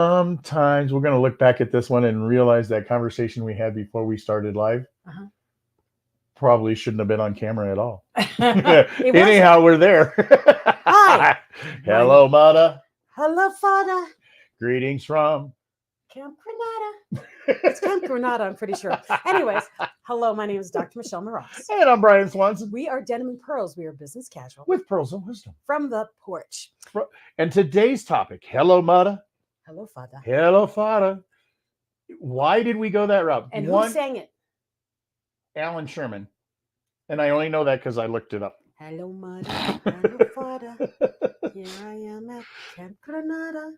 Sometimes we're going to look back at this one and realize that conversation we had before we started live Uh-huh. probably shouldn't have been on camera at all. It wasn't. Anyhow, we're there. Hi. Hello, Mudduh. Hello, Fadduh. Greetings from Camp Granada. It's Camp Granada, I'm pretty sure. Anyways, hello, my name is Dr. Michelle Moras. And I'm Brian Swanson We are Denim and Pearls. We are business casual. with Pearls of Wisdom. From the porch. And today's topic, hello, Mudduh. Hello, Fadduh. Hello, Fadduh. Why did we go that route? And who sang it? Alan Sherman. And I only know that because I looked it up. Hello, Mudduh. Hello, Fadduh. Here I am at Camp Granada.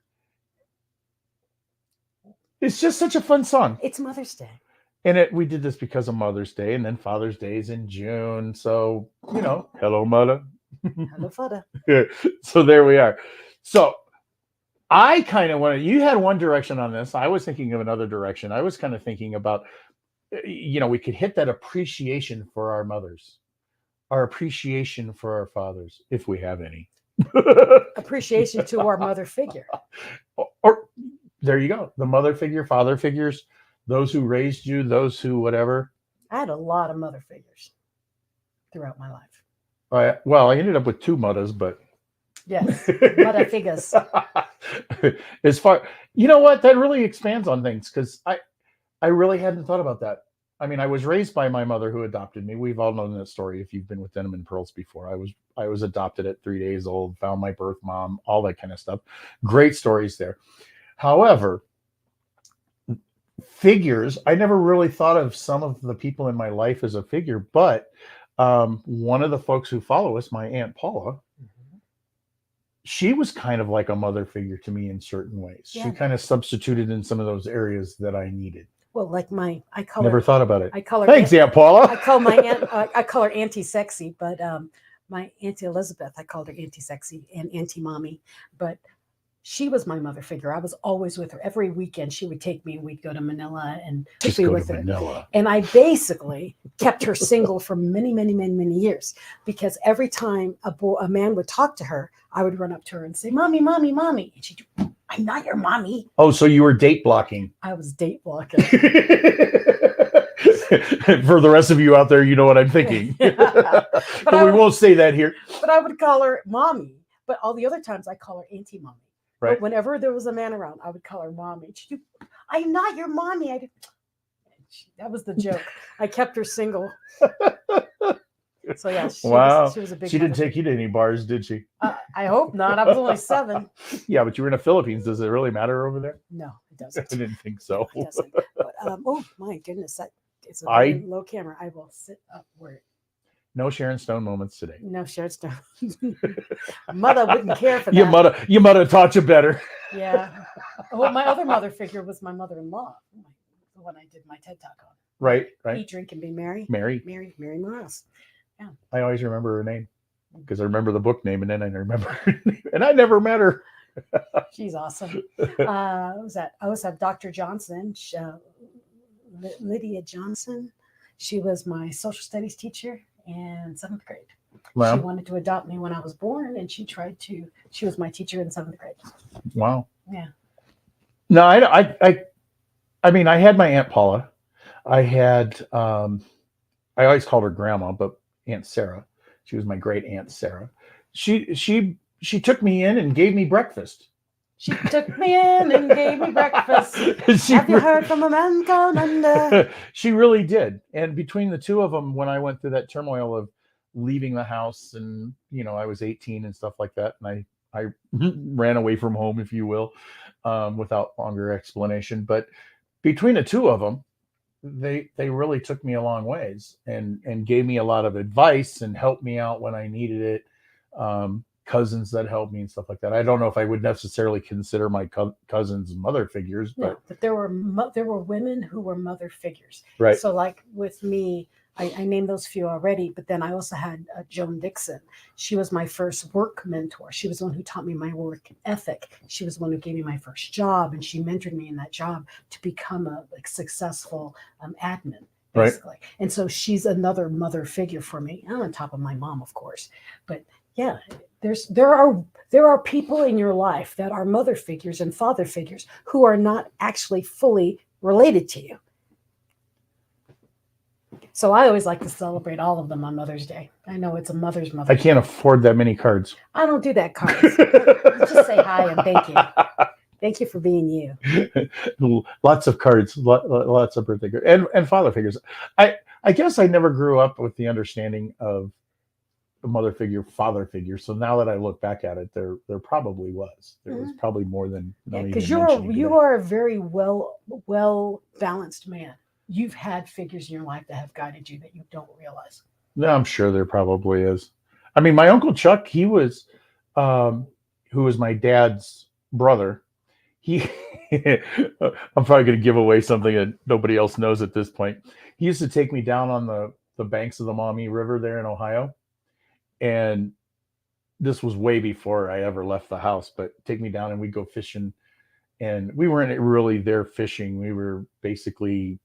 It's just such a fun song. It's Mother's Day. And we did this because of Mother's Day, and then Father's Day is in June. So, hello, Mudduh. Hello, Fadduh. So there we are. So I kind of wanted, you had one direction on this. I was thinking of another direction. I was kind of thinking about, we could hit that appreciation for our mothers, our appreciation for our fathers, if we have any. Appreciation to our mother figure. Or there you go. The mother figure, father figures, those who raised you, those who whatever. I had a lot of mother figures throughout my life. I ended up with two Mudduhs, but yes, mother figures. As far, you know what, that really expands on things because I really hadn't thought about that. I mean, I was raised by my mother who adopted me. We've all known that story if you've been with Denim and Pearls before. I was adopted at 3 days old, found my birth mom, all that kind of stuff. Great stories there. However, figures, I never really thought of some of the people in my life as a figure, but one of the folks who follow us, my Aunt Paula, she was kind of like a mother figure to me in certain ways. Yeah. She kind of substituted in some of those areas that I needed. Well, like I call Never her, thought about it. I call her. Thanks, Aunt Paula. I call my aunt. I call her Auntie Sexy, but my Auntie Elizabeth, I called her Auntie Sexy and Auntie Mommy. But she was my mother figure. I was always with her. Every weekend she would take me and we'd go to Manila and Just be go with to her. Manila. And I basically kept her single for many, many, many, many years because every time a man would talk to her, I would run up to her and say, "Mommy, mommy, mommy." And she'd, "I'm not your mommy." Oh, so you were date blocking. I was date blocking. For the rest of you out there, you know what I'm thinking. but we won't say that here. But I would call her mommy. But all the other times I call her Auntie Mommy. Right. But whenever there was a man around, I would call her mommy. She'd, "I'm not your mommy." That was the joke. I kept her single. So yeah, she was a big. She didn't take you to any bars, did she? I hope not. I was only 7. Yeah, but you were in the Philippines. Does it really matter over there? No, it doesn't. I didn't think so. It doesn't. But, oh my goodness, it's a very low camera. I will sit up where. No Sharon Stone moments today. No Sharon Stone. Mother wouldn't care for that. Your mother taught you better. Yeah. Well, my other mother figure was my mother-in-law, the one I did my TED Talk on. Right. Eat, drink, and be merry. Mary Moras. Yeah. I always remember her name because I remember the book name, and then I remember her name, and I never met her. She's awesome. I always have Dr. Johnson, Lydia Johnson. She was my social studies teacher in 7th grade. Wow. She wanted to adopt me when I was born, and she was my teacher in 7th grade. Wow. Yeah. No, I mean, I had my Aunt Paula. I had, I always called her Grandma, but Aunt Sarah. She was my great Aunt Sarah. She took me in and gave me breakfast. She took me in and gave me breakfast. Have you heard from a man called Under? She really did. And between the two of them, when I went through that turmoil of leaving the house and, I was 18 and stuff like that. And I ran away from home, if you will, without longer explanation. But between the two of them, they really took me a long ways and gave me a lot of advice and helped me out when I needed it. Cousins that helped me and stuff like that. I don't know if I would necessarily consider my cousins mother figures, but there were women who were mother figures. Right. So like with me, I named those few already, but then I also had Joan Dixon. She was my first work mentor. She was the one who taught me my work ethic. She was the one who gave me my first job, and she mentored me in that job to become a successful admin. Basically. Right. And so she's another mother figure for me, on top of my mom, of course. But Yeah, there are people in your life that are mother figures and father figures who are not actually fully related to you. So I always like to celebrate all of them on Mother's Day. I know it's a mother's I can't Day. afford that many cards. I don't do that cards. Just say hi and thank you. Thank you for being you. Lots of cards, lots of birthday cards, and father figures. I guess I never grew up with the understanding of a mother figure, father figure. So now that I look back at it, there probably was. There was probably more than Yeah, I'm because even mentioning you today. are a very well balanced man. You've had figures in your life that have guided you that you don't realize. Yeah, I'm sure there probably is. I mean, my uncle Chuck, he was, um, who was my dad's brother. He, I'm probably going to give away something that nobody else knows at this point. He used to take me down on the banks of the Maumee River there in Ohio, and this was way before I ever left the house. But take me down and we'd go fishing, and we weren't really there fishing. We were basically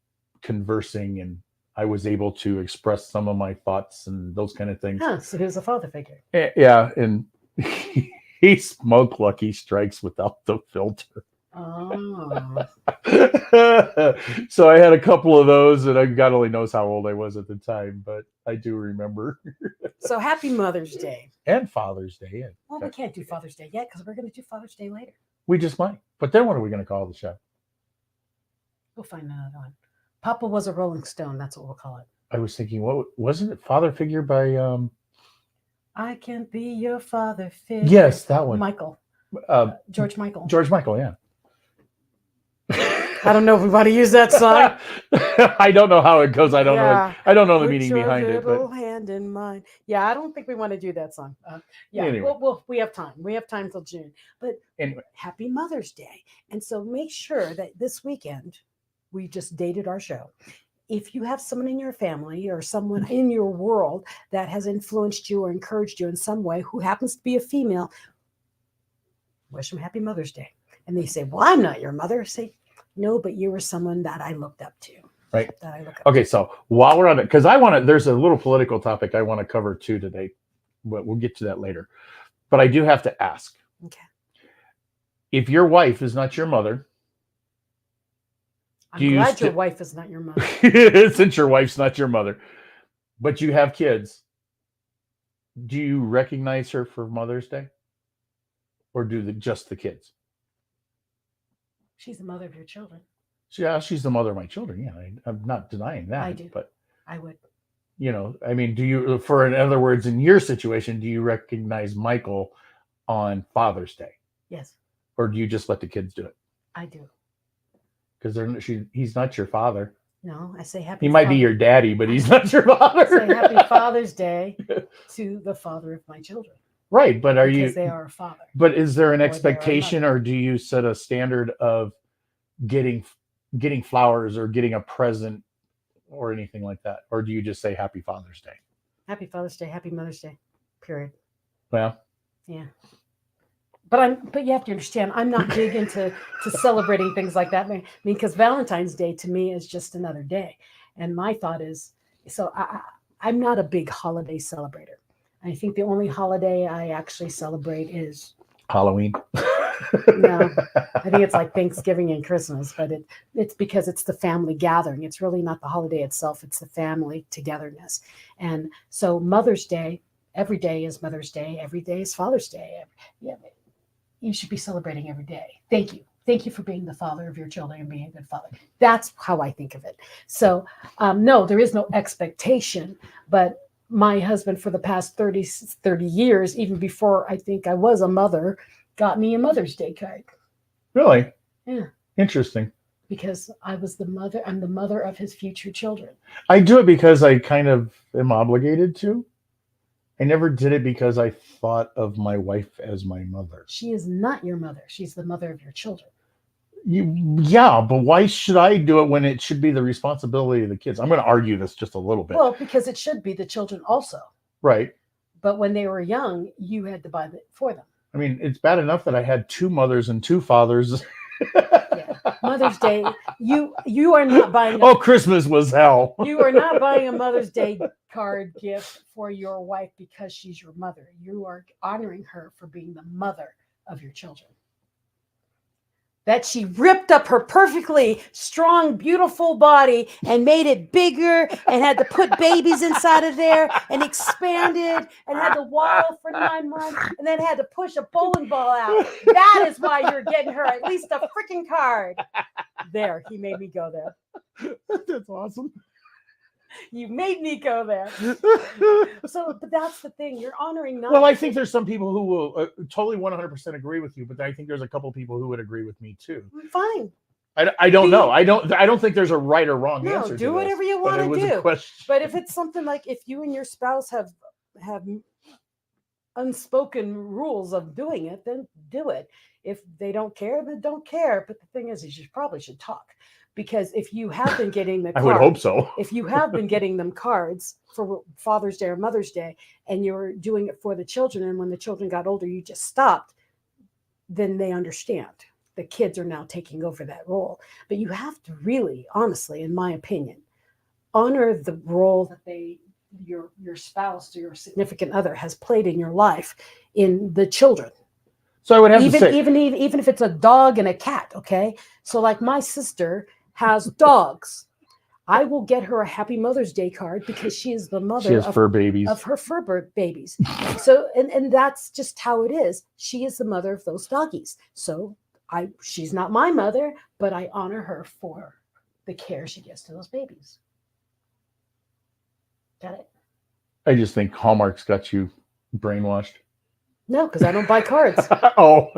conversing, and I was able to express some of my thoughts and those kind of things. Huh, so who's a father figure? Yeah, and he smoked Lucky Strikes without the filter. Oh. So I had a couple of those, and God only knows how old I was at the time, but I do remember. So happy Mother's Day. And Father's Day. Yeah. Well, we can't do Father's Day yet because we're going to do Father's Day later. We just might. But then what are we going to call the show? We'll find another one. Papa was a Rolling Stone. That's what we'll call it. I was thinking, what wasn't it? Father Figure by I can be your father figure. Yes, that one. Michael. George Michael. George Michael, yeah. I don't know if we want to use that song. I don't know how it goes. I don't know. I don't know the meaning behind it. Put your little hand in mine. Yeah, I don't think we want to do that song. Yeah, anyway. we have time. We have time till June. But anyway, happy Mother's Day. And so make sure that this weekend, we just dated our show. If you have someone in your family or someone in your world that has influenced you or encouraged you in some way who happens to be a female, wish them happy Mother's Day. And they say, well, I'm not your mother. Say, no, but you were someone that I looked up to. Right. That I look up okay, to. So while we're on it, because there's a little political topic I want to cover too today, but we'll get to that later. But I do have to ask. Okay. If your wife is not your mother, I'm glad your wife is not your mother. Since your wife's not your mother, but you have kids, do you recognize her for Mother's Day? Or do just the kids? She's the mother of your children. Yeah, she's the mother of my children. Yeah, I'm not denying that. I do. But I would. I mean, do you, in other words, in your situation, do you recognize Michael on Father's Day? Yes. Or do you just let the kids do it? I do. Because he's not your father. No, I say happy. He might be your daddy, but he's not your father. I say happy Father's Day to the father of my children. Right, but because they are a father. But is there an expectation, or do you set a standard of getting flowers or getting a present or anything like that, or do you just say Happy Father's Day? Happy Father's Day, Happy Mother's Day, period. Well, yeah. But you have to understand, I'm not big into celebrating things like that. I mean, because Valentine's Day to me is just another day, and my thought is, so I'm not a big holiday celebrator. I think the only holiday I actually celebrate is Halloween. No, I think it's like Thanksgiving and Christmas, but it's because it's the family gathering. It's really not the holiday itself. It's the family togetherness. And so Mother's Day, every day is Mother's Day. Every day is Father's Day. Yeah, you should be celebrating every day. Thank you. Thank you for being the father of your children and being a good father. That's how I think of it. So no, there is no expectation, but my husband for the past 30 years, even before I think I was a mother, got me a Mother's Day card. Really? Yeah. Interesting. Because I was the mother. I'm the mother of his future children. I do it because I kind of am obligated to. I never did it because I thought of my wife as my mother. She is not your mother. She's the mother of your children. Yeah, but why should I do it when it should be the responsibility of the kids? I'm going to argue this just a little bit. Well, because it should be the children also. Right. But when they were young, you had to buy it for them. I mean, it's bad enough that I had two mothers and two fathers. Yeah. Mother's Day, you are not buying. Oh, Christmas was hell. You are not buying a Mother's Day card gift for your wife because she's your mother. You are honoring her for being the mother of your children. That she ripped up her perfectly strong, beautiful body and made it bigger and had to put babies inside of there and expanded and had to waddle for 9 months and then had to push a bowling ball out. That is why you're getting her at least a freaking card. There, he made me go there. That's awesome. You made me go there. So, but that's the thing. You're honoring not. Well, I think there's some people who will totally 100% agree with you, but I think there's a couple people who would agree with me too. Fine. I don't know. I don't think there's a right or wrong answer. No, do whatever you want to do. But if it's something like if you and your spouse have unspoken rules of doing it, then do it. If they don't care, then don't care. But the thing is you probably should talk. Because if you have been getting the I would hope so. If you have been getting them cards for Father's Day or Mother's Day, and you're doing it for the children, and when the children got older, you just stopped, then they understand. The kids are now taking over that role. But you have to really, honestly, in my opinion, honor the role that your spouse or your significant other has played in your life in the children. So I would have to say, even if it's a dog and a cat, okay? So like my sister has dogs. I will get her a Happy Mother's Day card because she is the mother of fur babies. Of her fur babies. So and that's just how it is. She is the mother of those doggies. So she's not my mother, but I honor her for the care she gives to those babies. Got it? I just think Hallmark's got you brainwashed. No, because I don't buy cards. Oh.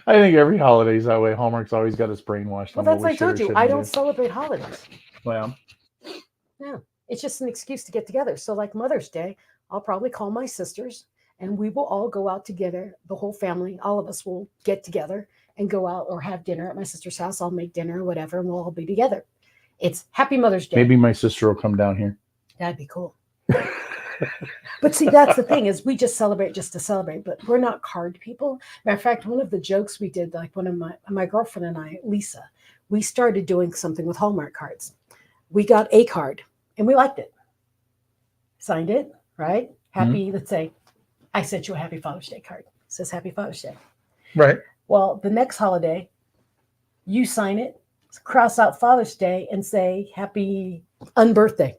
I think every holiday's that way. Hallmark's always got us brainwashed. Well, that's what I told you. I don't celebrate holidays. Well, no, it's just an excuse to get together. So, like Mother's Day, I'll probably call my sisters, and we will all go out together. The whole family, all of us will get together and go out or have dinner at my sister's house. I'll make dinner or whatever, and we'll all be together. It's Happy Mother's Day. Maybe my sister will come down here. That'd be cool. But see, that's the thing is we just celebrate just to celebrate, but we're not card people. Matter of fact, one of the jokes we did, like one of my girlfriend and I, Lisa, we started doing something with Hallmark cards. We got a card and we liked it. Signed it, right? Happy, let's say, I sent you a Happy Father's Day card. It says Happy Father's Day. Right. Well, the next holiday, you sign it, cross out Father's Day and say Happy Unbirthday.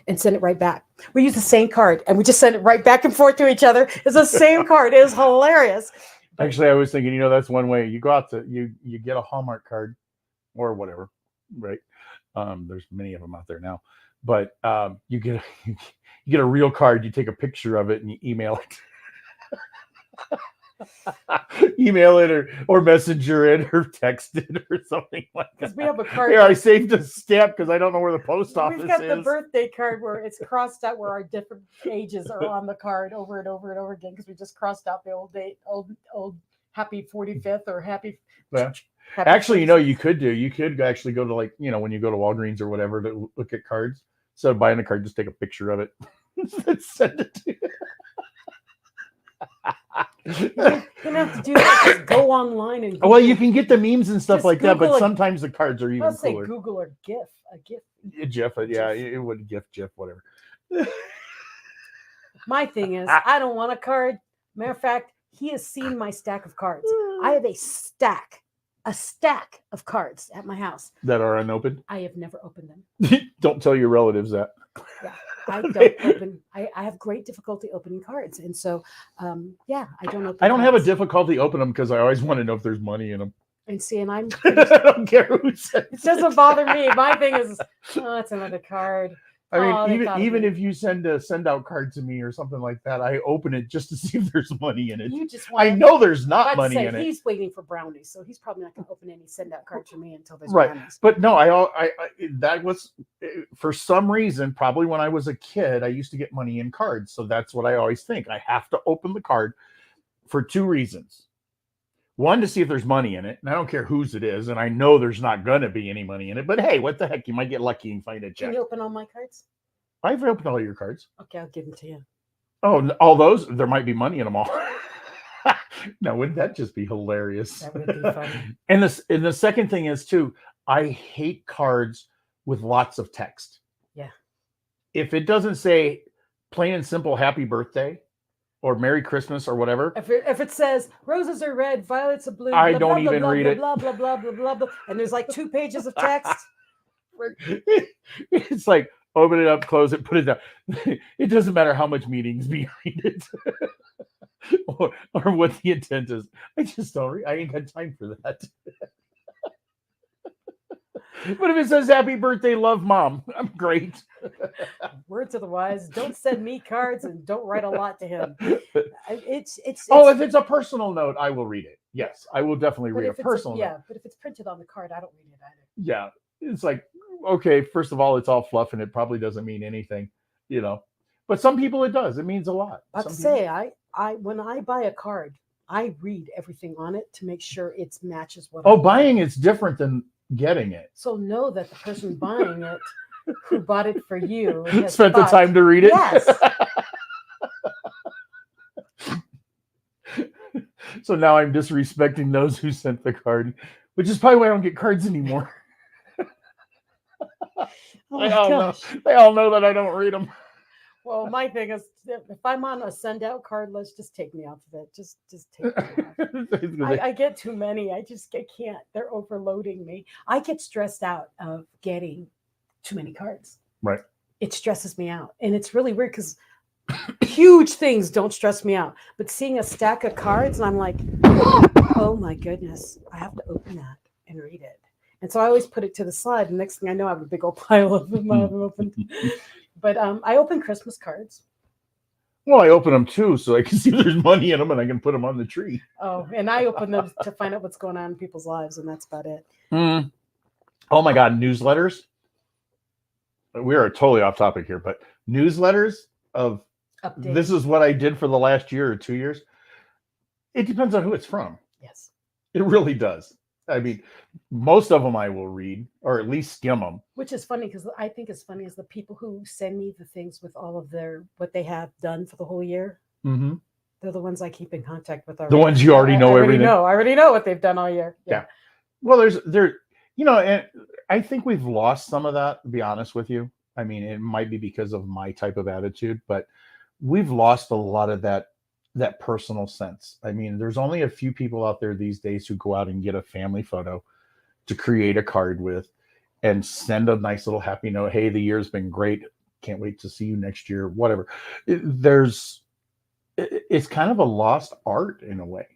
And send it right back. We use the same card and we just send it right back and forth to each other. It's the same card. It is hilarious. Actually, I was thinking, that's one way. You go out to you get a Hallmark card or whatever, right? There's many of them out there now, but you get a real card. You take a picture of it and you email it. Email it or messenger it or text it or something like that. We have a card. Here, I saved a stamp because I don't know where the post office is. We've got the birthday card where it's crossed out where our different ages are on the card over and over and over again because we just crossed out the old date, old happy 45th or happy. Yeah. Happy actually, you could actually go to when you go to Walgreens or whatever to look at cards. Instead of buying a card, just take a picture of it and send it to you. You don't have to do that. Just go online and Google. Well, you can get the memes and stuff like Google that, but sometimes the cards are even say cooler. Google or GIF, a GIF. GIF, yeah, it would GIF, whatever. My thing is, I don't want a card. Matter of fact, he has seen my stack of cards. I have a stack of cards at my house that are unopened. I have never opened them. Don't tell your relatives that. Yeah. I don't open. I have great difficulty opening cards, and so I don't open. I don't have a difficulty opening them because I always want to know if there's money in them. And see, and I'm. I don't care who says it. Doesn't bother me. My thing is, it's another card. I mean, even if you send a send out card to me or something like that, I open it just to see if there's money in it. You just I know there's not money in it. He's waiting for brownies, so he's probably not going to open any send out card to me until there's right. brownies. But no, I that was for some reason, probably when I was a kid, I used to get money in cards. So that's what I always think. I have to open the card for two reasons. One, to see if there's money in it, and I don't care whose it is, and I know there's not going to be any money in it. But hey, what the heck? You might get lucky and find a check. Can you open all my cards? I've opened all your cards. Okay, I'll give them to you. Oh, all those? There might be money in them all. Now, wouldn't that just be hilarious? That would be funny. And the second thing is too, I hate cards with lots of text. Yeah. If it doesn't say plain and simple happy birthday or Merry Christmas or whatever, If it says roses are red, violets are blue, I blah, don't blah, even blah, read blah, it. blah, blah, blah, blah, blah, blah, and there's like 2 pages of text. It's like open it up, close it, put it down. It doesn't matter how much meaning's behind it. or what the intent is. I just don't read. I ain't got time for that. But if it says happy birthday, love mom, I'm great. Words of the wise, don't send me cards and don't write a lot to him. It's if it's a personal note, I will read it. Yes, I will definitely but read a if it's personal note. yeah, but if it's printed on the card, I don't read it either. Yeah, it's like, okay, first of all, it's all fluff and it probably doesn't mean anything, But some people it does. It means a lot. I'd say I when I buy a card, I read everything on it to make sure it matches what. Oh, buying it's different than getting it. So know that the person buying it, who bought it for you, spent the time to read it. Yes. So now I'm disrespecting those who sent the card, which is probably why I don't get cards anymore. Oh they my all know that I don't read them. Well, my thing is, if I'm on a send out card list, just take me off of it. Just take me off. I get too many. I can't. They're overloading me. I get stressed out of getting too many cards. Right. It stresses me out. And it's really weird because huge things don't stress me out. But seeing a stack of cards, and I'm like, oh my goodness, I have to open that and read it. And so I always put it to the side. The next thing I know, I have a big old pile of them I haven't opened. But I open Christmas cards. Well, I open them too, so I can see there's money in them, and I can put them on the tree. Oh, and I open them to find out what's going on in people's lives, and that's about it. Oh my God, newsletters. We are totally off topic here, but newsletters of Update. This is what I did for the last year or 2 years. It depends on who it's from. Yes, it really does. I mean, most of them I will read, or at least skim them. Which is funny because I think it's funny is the people who send me the things with all of what they have done for the whole year. Mm-hmm. They're the ones I keep in contact with. The ones you already know everything. I already know what they've done all year. Yeah. Well, and I think we've lost some of that, to be honest with you. I mean, it might be because of my type of attitude, but we've lost a lot of that personal sense. I mean, there's only a few people out there these days who go out and get a family photo to create a card with and send a nice little happy note. Hey, the year's been great. Can't wait to see you next year, whatever. It's kind of a lost art in a way.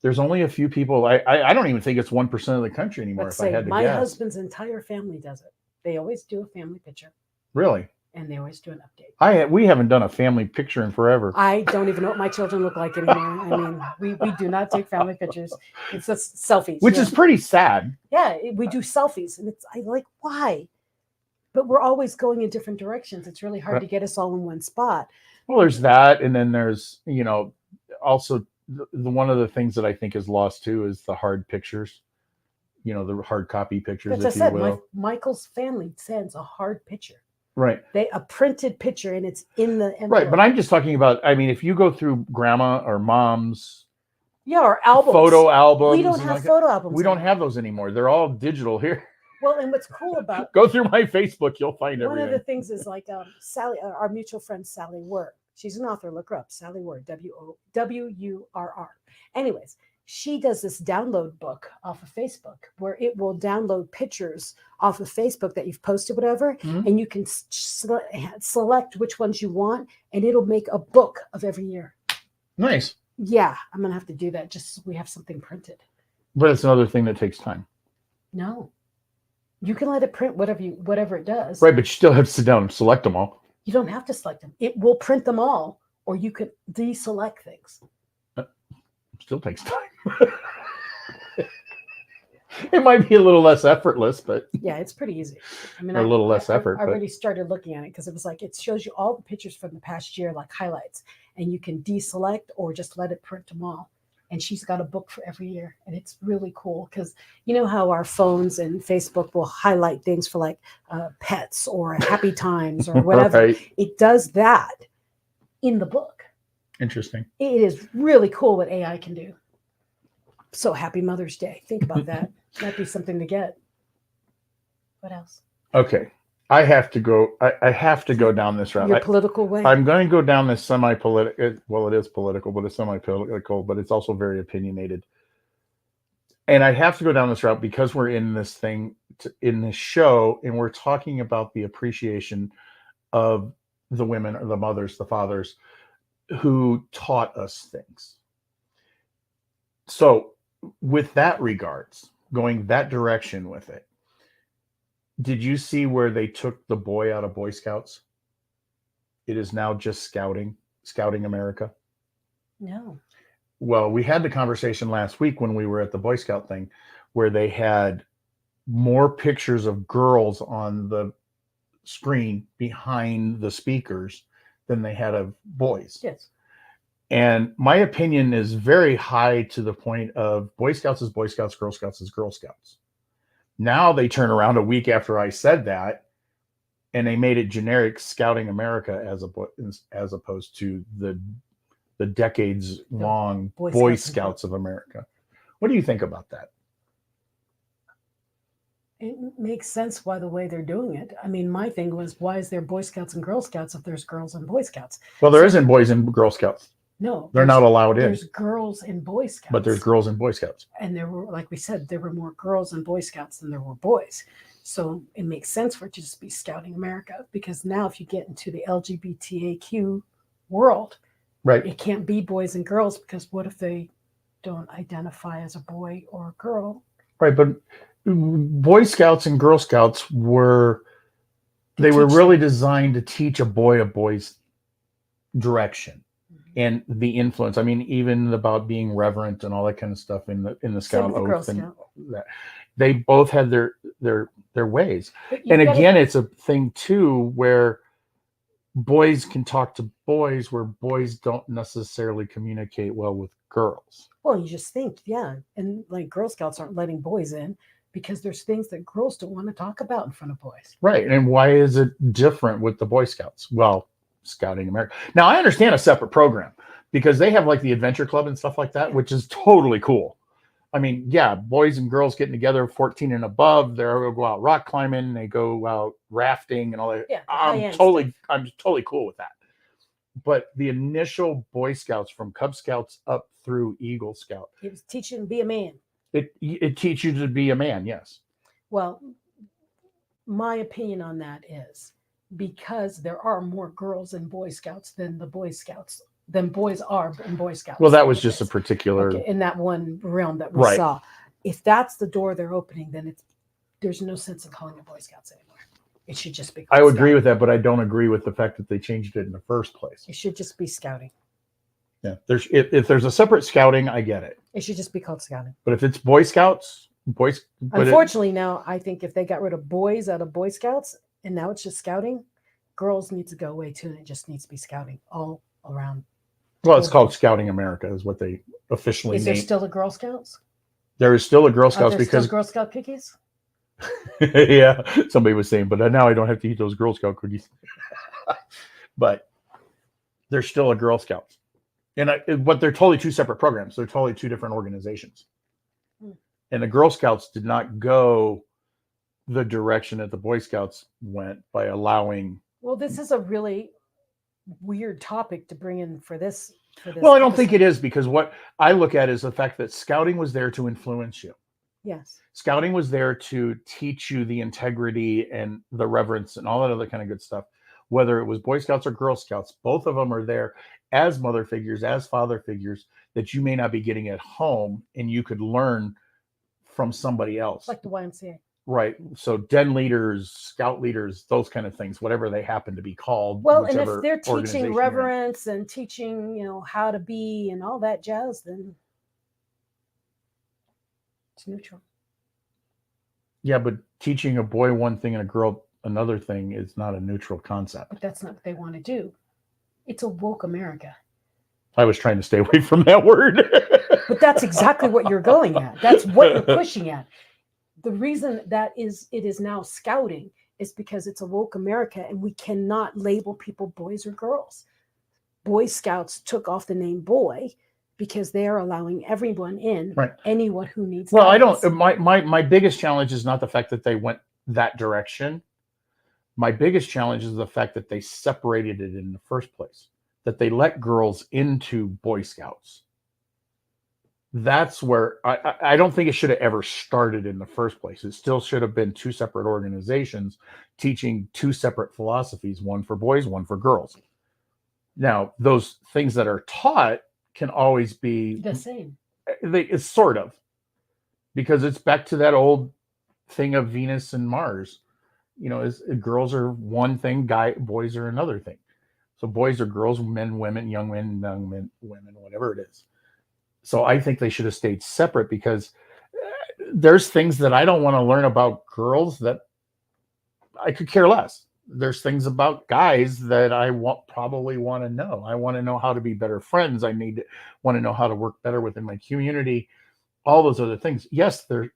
There's only a few people. I don't even think it's 1% of the country anymore. Let's if I had to my guess. husband's entire family does it. They always do a family picture. Really? And they always do an update. We haven't done a family picture in forever. I don't even know what my children look like anymore. I mean, we do not take family pictures. It's just selfies. Which is pretty sad. Yeah, we do selfies. And I like, why? But we're always going in different directions. It's really hard to get us all in one spot. Well, there's that. And then there's, also the one of the things that I think is lost too is the hard pictures. The hard copy pictures, As I said, Michael's family sends a hard picture. Right. A printed picture, and it's in the envelope. Right, but I'm just talking about, if you go through grandma or mom's or albums. Photo albums. We don't have photo albums. We don't have those anymore. They're all digital here. Well, and what's cool about go through my Facebook, you'll find everything. One of the things is like Sally, our mutual friend Sally Wurr. She's an author. Look her up, Sally Wurr, WURR. Anyways, she does this download book off of Facebook where it will download pictures off of Facebook that you've posted, whatever, and you can select which ones you want, and it'll make a book of every year. Nice. Yeah, I'm gonna have to do that just so we have something printed. But it's another thing that takes time. No, you can let it print whatever it does. Right, but you still have to sit down and select them all. You don't have to select them. It will print them all, or you could deselect things. Still takes time. It might be a little less effortless, but yeah, it's pretty easy. I mean, a little less effort. I already started looking at it because it was like it shows you all the pictures from the past year, like highlights, and you can deselect or just let it print them all. And she's got a book for every year, and it's really cool because you know how our phones and Facebook will highlight things for like pets or happy times or whatever. Right. It does that in the book. Interesting. It is really cool what AI can do. So happy Mother's Day. Think about that. That'd be something to get. What else? Okay. I have to go. I have to go down this route. Your political way? I'm going to go down this semi-political. Well, it is political, but it's semi-political, but it's also very opinionated. And I have to go down this route because we're in this thing, in this show, and we're talking about the appreciation of the women or the mothers, the fathers who taught us things. So, with that regards, going that direction with it, did you see where they took the boy out of Boy Scouts? It is now just Scouting America. No. Well, we had the conversation last week when we were at the Boy Scout thing where they had more pictures of girls on the screen behind the speakers than they had of boys. Yes. And my opinion is very high to the point of Boy Scouts is Boy Scouts, Girl Scouts is Girl Scouts. Now they turn around a week after I said that and they made it generic Scouting America as opposed to the decades long Boy Scouts of America. What do you think about that? It makes sense why the way they're doing it. I mean, my thing was, why is there Boy Scouts and Girl Scouts if there's girls and Boy Scouts? Well, there isn't boys and Girl Scouts. No, they're not allowed in. There's girls and Boy Scouts. But there's girls and Boy Scouts. And there were, like we said, there were more girls and Boy Scouts than there were boys. So it makes sense for it to just be Scouting America, because now if you get into the LGBTQ world, right, it can't be boys and girls, because what if they don't identify as a boy or a girl? Right, but Boy Scouts and Girl Scouts were really designed to teach a boy's direction and the influence. I mean, even about being reverent and all that kind of stuff in the Scout oath and that. They both had their ways. And again, it's a thing too where boys can talk to boys where boys don't necessarily communicate well with girls. Well, you just think, yeah. And like Girl Scouts aren't letting boys in because there's things that girls don't want to talk about in front of boys. Right. And why is it different with the Boy Scouts? Well, Scouting America. Now, I understand a separate program because they have like the Adventure Club and stuff like that, which is totally cool. I mean, yeah, boys and girls getting together, 14 and above, they'll go out rock climbing, they go out rafting and all that. Yeah, I'm totally cool with that. But the initial Boy Scouts from Cub Scouts up through Eagle Scout, it was teaching to be a man. It teaches you to be a man, yes. Well, my opinion on that is because there are more girls in Boy Scouts than the Boy Scouts. Than boys are in Boy Scouts. Well, that was just a particular in that one realm that we saw. If that's the door they're opening, then there's no sense in calling it Boy Scouts anymore. It should just be. I would agree with that, but I don't agree with the fact that they changed it in the first place. It should just be Scouting. Yeah, if there's a separate Scouting, I get it. It should just be called Scouting. But if it's Boy Scouts, unfortunately, now I think if they got rid of boys out of Boy Scouts and now it's just Scouting, girls need to go away too, and it just needs to be Scouting all around. Well, it's called Scouting America, is what they officially named. Is there still a Girl Scouts? There is still a Girl Scouts because Girl Scout cookies. Yeah, somebody was saying, but now I don't have to eat those Girl Scout cookies. But there's still a Girl Scouts, but they're totally two separate programs. They're totally two different organizations. And the Girl Scouts did not go the direction that the Boy Scouts went by allowing. Well, this is a really weird topic to bring in for this. Well, I don't think it is, because what I look at is the fact that Scouting was there to influence you. Yes. Scouting was there to teach you the integrity and the reverence and all that other kind of good stuff. Whether it was Boy Scouts or Girl Scouts, both of them are there as mother figures, as father figures that you may not be getting at home, and you could learn from somebody else. Like the YMCA. Right. So den leaders, scout leaders, those kind of things, whatever they happen to be called. Well, and if they're teaching reverence and teaching, how to be and all that jazz, then it's neutral. Yeah, but teaching a boy one thing and a girl another thing is not a neutral concept. But that's not what they want to do. It's a woke America. I was trying to stay away from that word. But that's exactly what you're going at. That's what you're pushing at. The reason that it is now Scouting is because it's a woke America, and we cannot label people boys or girls. Boy Scouts took off the name boy because they are allowing everyone in, Right. anyone who needs Well, I guidance. don't. My biggest challenge is not the fact that they went that direction. My biggest challenge is the fact that they separated it in the first place. That they let girls into Boy Scouts. That's where I don't think it should have ever started in the first place. It still should have been two separate organizations teaching two separate philosophies, one for boys, one for girls. Now, those things that are taught can always be The same. it's sort of, because it's back to that old thing of Venus and Mars. Girls are one thing, boys are another thing. So boys are girls, men, women, young men, women, whatever it is. So I think they should have stayed separate, because there's things that I don't want to learn about girls that I could care less. There's things about guys that I probably want to know. I want to know how to be better friends. Want to know how to work better within my community. All those other things. Yes, they're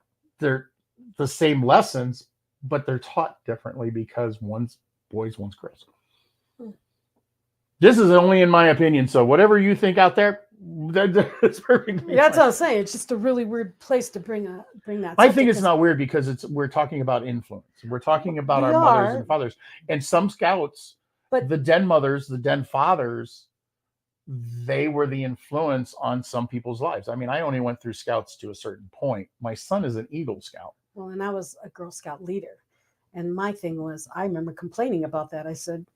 the same lessons, but they're taught differently because one's boys, one's girls. This is only in my opinion. So whatever you think out there, that's perfectly That's fine. what I'm saying. It's just a really weird place to bring that. I think it's subject, not weird because we're talking about influence. We're talking about We our mothers are. and fathers, and some scouts, But- the den mothers, the den fathers, they were the influence on some people's lives. I mean, I only went through scouts to a certain point. My son is an Eagle Scout. Well, and I was a Girl Scout leader. And my thing was, I remember complaining about that. I said,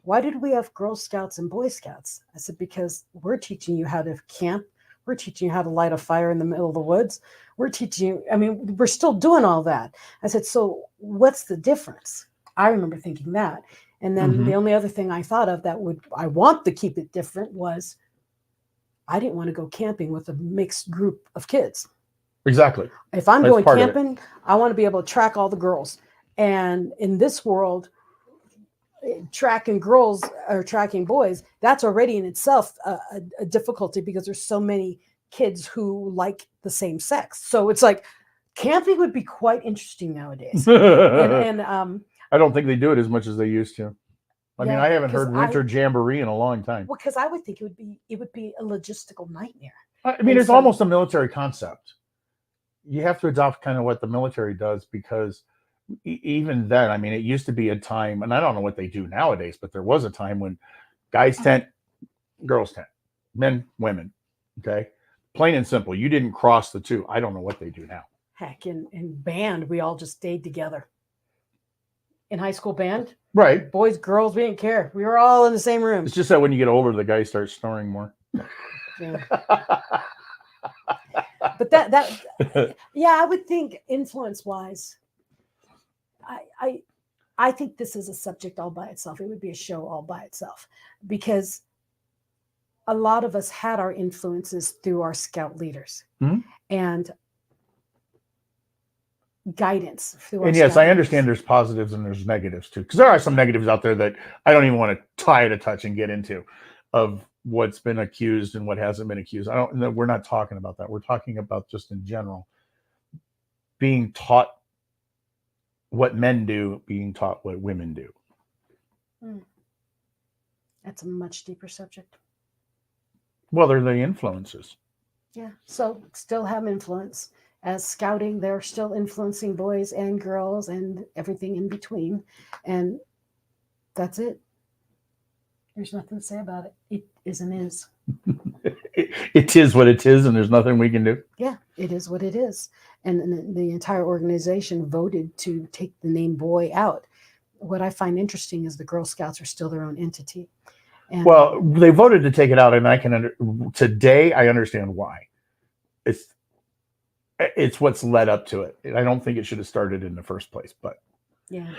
why did we have Girl Scouts and Boy Scouts? I said, because we're teaching you how to camp. We're teaching you how to light a fire in the middle of the woods. We're teaching you, I mean, we're still doing all that. I said, so what's the difference? I remember thinking that. And then the only other thing I thought of I want to keep it different was I didn't want to go camping with a mixed group of kids. Exactly. If I'm That's going part of it. camping, I want to be able to track all the girls. And in this world, tracking girls or tracking boys, that's already in itself a difficulty, because there's so many kids who like the same sex. So it's like camping would be quite interesting nowadays. and I don't think they do it as much as they used to. I mean, I haven't 'cause heard Winter Jamboree in a long time. Well, because I would think it would be a logistical nightmare. I mean, it's almost a military concept. You have to adopt kind of what the military does, because even then, I mean, it used to be a time, and I don't know what they do nowadays, but there was a time when guys tent, girls tent, men, women. Okay. Plain and simple. You didn't cross the two. I don't know what they do now. Heck, in band, we all just stayed together. In high school band, right? Boys, girls, we didn't care. We were all in the same room. It's just that when you get older, the guys start snoring more. Yeah. But that yeah, I would think influence-wise, I think this is a subject all by itself. It would be a show all by itself, because a lot of us had our influences through our scout leaders and guidance. And yes, I understand there's positives and there's negatives too, because there are some negatives out there that I don't even want to try to touch and get into, of what's been accused and what hasn't been accused. We're not talking about that. We're talking about just in general being taught what men do, being taught what women do. That's a much deeper subject. Well, they're the influences. Yeah. So still have influence. As scouting, they're still influencing boys and girls and everything in between. And that's it. There's nothing to say about it. It is and is. It is what it is, and there's nothing we can do. Yeah, it is what it is. And the entire organization voted to take the name boy out. What I find interesting is the Girl Scouts are still their own entity. And well, they voted to take it out, and today I understand why. It's what's led up to it. I don't think it should have started in the first place, but yeah,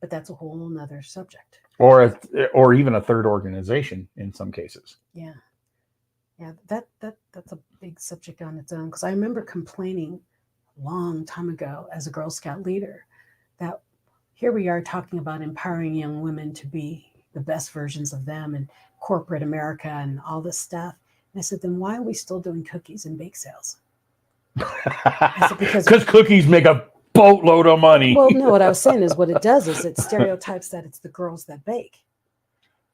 but that's a whole nother subject. Or even a third organization in some cases. Yeah, that's a big subject on its own. Because I remember complaining a long time ago as a Girl Scout leader that here we are talking about empowering young women to be the best versions of them in corporate America and all this stuff. And I said, then why are we still doing cookies and bake sales? Because cookies make a boatload of money. Well, no, what I was saying is what it does is it stereotypes that it's the girls that bake.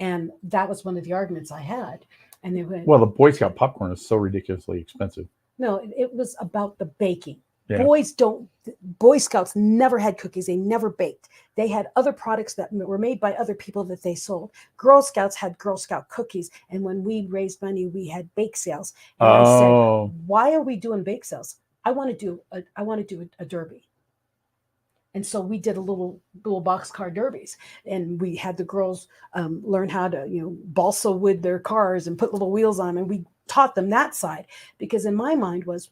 And that was one of the arguments I had. And they went, Well, the Boy Scout popcorn is so ridiculously expensive. no, it was about the baking. Yeah. Boy Scouts never had cookies. They never baked. They had other products that were made by other people that they sold. Girl Scouts had Girl Scout cookies. And when we raised money, we had bake sales. And I said, why are we doing bake sales? I want to do a derby. And so we did a little boxcar derbies, and we had the girls learn how to, balsa wood their cars and put little wheels on them. And we taught them that side, because in my mind was,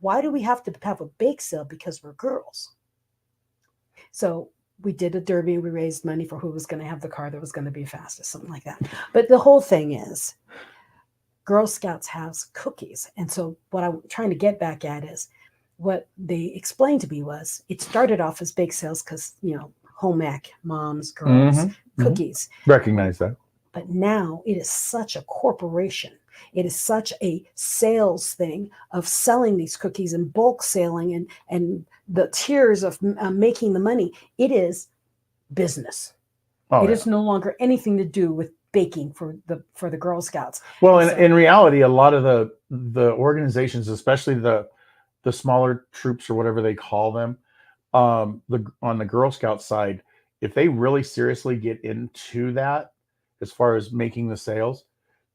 why do we have to have a bake sale because we're girls? So we did a derby. We raised money for who was going to have the car that was going to be fastest, something like that. But the whole thing is, Girl Scouts has cookies. And so what I'm trying to get back at is, what they explained to me was, it started off as bake sales because, home ec, moms, girls, cookies. Recognize that. But now it is such a corporation. It is such a sales thing of selling these cookies and bulk selling and the tiers of making the money. It is business. It is no longer anything to do with baking for the Girl Scouts. Well, in reality, a lot of the organizations, especially the smaller troops or whatever they call them, on the Girl Scout side, if they really seriously get into that, as far as making the sales,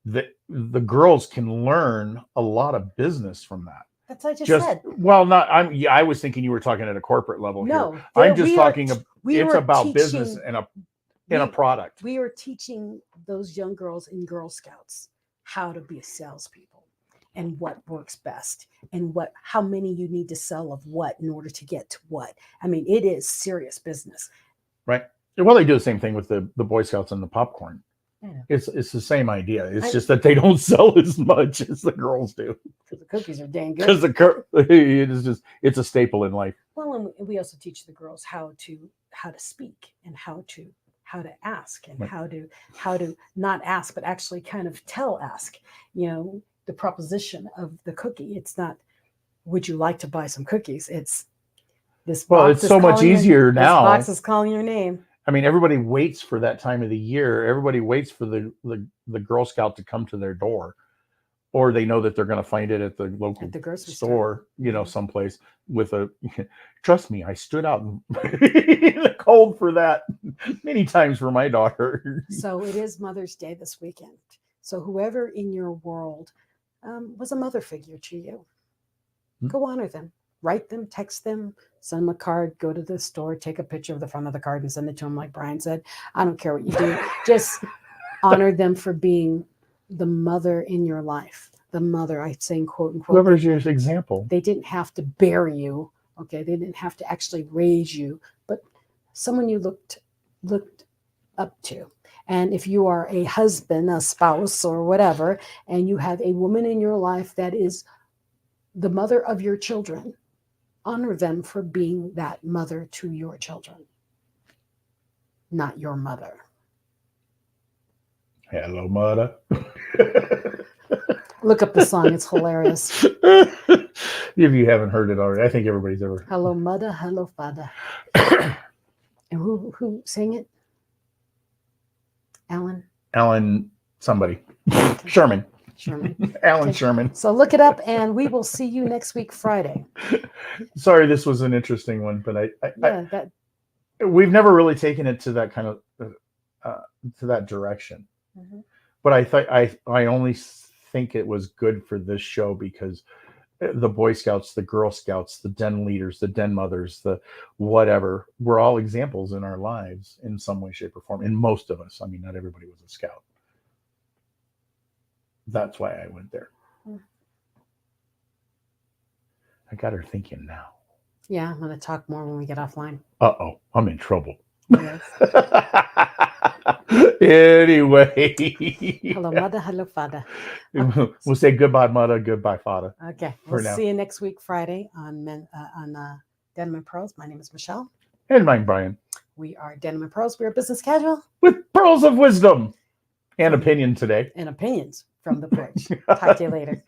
the girls can learn a lot of business from that. That's what I just said. Well, I was thinking you were talking at a corporate level. No, here. I'm just talking. It's about business and a product. We are teaching those young girls in Girl Scouts how to be salespeople and what works best and how many you need to sell of what in order to get to what. I mean, it is serious business. Right. Well, they do the same thing with the Boy Scouts and the popcorn. Yeah. It's the same idea. It's just that they don't sell as much as the girls do. Because the cookies are dang good. Because it's a staple in life. Well, and we also teach the girls how to speak and how to ask and right. how to not ask but actually kind of ask. The proposition of the cookie. It's not, would you like to buy some cookies? It's this. Well, it's so much easier now. This box is calling your name. I mean, everybody waits for that time of the year. Everybody waits for the Girl Scout to come to their door, or they know that they're going to find it at the local grocery store, someplace with a. Trust me, I stood out in the cold for that many times for my daughter. So it is Mother's Day this weekend. So whoever in your world was a mother figure to you, go honor them. Write them, text them, send them a card, go to the store, take a picture of the front of the card and send it to them like Brian said. I don't care what you do. Just honor them for being the mother in your life. The mother, I'm saying quote unquote. Whoever's your example. They didn't have to bear you. Okay. They didn't have to actually raise you, but someone you looked up to. And if you are a husband, a spouse or whatever, and you have a woman in your life that is the mother of your children, honor them for being that mother to your children, not your mother. Hello, mother. Look up the song. It's hilarious. If you haven't heard it already, I think everybody's ever. Hello, mother. Hello, father. And who sang it? Alan somebody. Sherman. Alan Sherman. So look it up, and we will see you next week, Friday. Sorry, this was an interesting one, but we've never really taken it to that kind of to that direction. Mm-hmm. But I only think it was good for this show because the Boy Scouts, the Girl Scouts, the den leaders, the den mothers, the whatever, we're all examples in our lives in some way, shape, or form. And most of us, I mean, not everybody was a scout. That's why I went there. I got her thinking now. Yeah, I'm going to talk more when we get offline. Uh-oh, I'm in trouble. Yes. Anyway. Hello, mother. Hello, father. We'll say goodbye, mother. Goodbye, father. Okay. We'll see you next week, Friday, on Denim and Pearls. My name is Michelle. And mine, Brian. We are Denim and Pearls. We're business casual. With pearls of wisdom and opinion today. And opinions from the porch. Talk to you later.